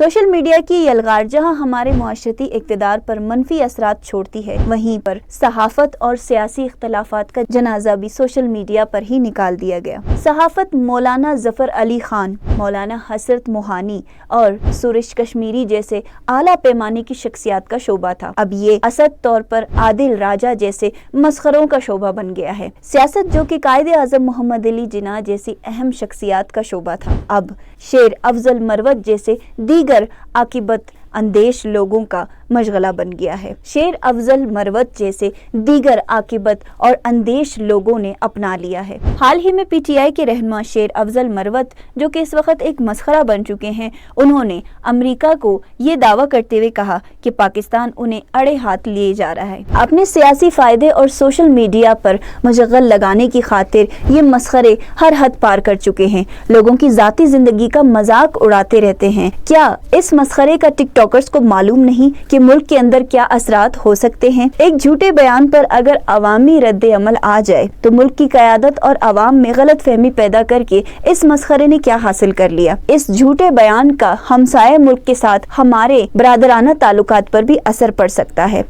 Social media की यलगार जहां हमारे मुआशरती इक़्तिदार पर मनफी असरात छोड़ती है, वहीं पर सहाफ़त और सियासी इख्तलाफात का जनाजा भी सोशल मीडिया पर ही निकाल दिया गया। सहाफ़त मौलाना ज़फ़र अली खान, मौलाना हसरत मोहानी और सुरेश कश्मीरी जैसे आला पैमाने की शख्सियात का शोबा था। अब ये असद तौर पर आदिल राजा जैसे मस्खरों का शोबा बन गया है। सियासत जो कि कायदे आज़म मोहम्मद अली जिन्ना जैसी अहम शख्सियात का शोबा था, अब शेर अफजल मरवत जैसे दीगर आकिबत अंदेश लोगों का मशगला बन गया है। शेर अफजल मरवत जैसे दीगर आकिबत और अंदेश लोगों ने अपना लिया है। हाल ही में पीटीआई के रहनुमा शेर अफजल मरवत, जो कि इस वक्त एक मसखरा बन चुके हैं, उन्होंने अमेरिका को ये दावा करते हुए कहा कि पाकिस्तान उन्हें अड़े हाथ लिए जा रहा है। अपने सियासी फायदे और सोशल मीडिया पर मशगल लगाने की खातिर ये मसखरे हर हद पार कर चुके हैं। लोगों की जाती जिंदगी का मजाक उड़ाते रहते हैं। क्या इस मसखरे का टिकटॉकर्स को मालूम नहीं कि मुल्क के अंदर क्या असरात हो सकते हैं? एक झूठे बयान पर अगर अवामी रद्द अमल आ जाए तो मुल्क की क़यादत और अवाम में गलत फहमी पैदा करके इस मसखरे ने क्या हासिल कर लिया? इस झूठे बयान का हमसाये मुल्क के साथ हमारे बरादराना ताल्लुकात पर भी असर पड़ सकता है।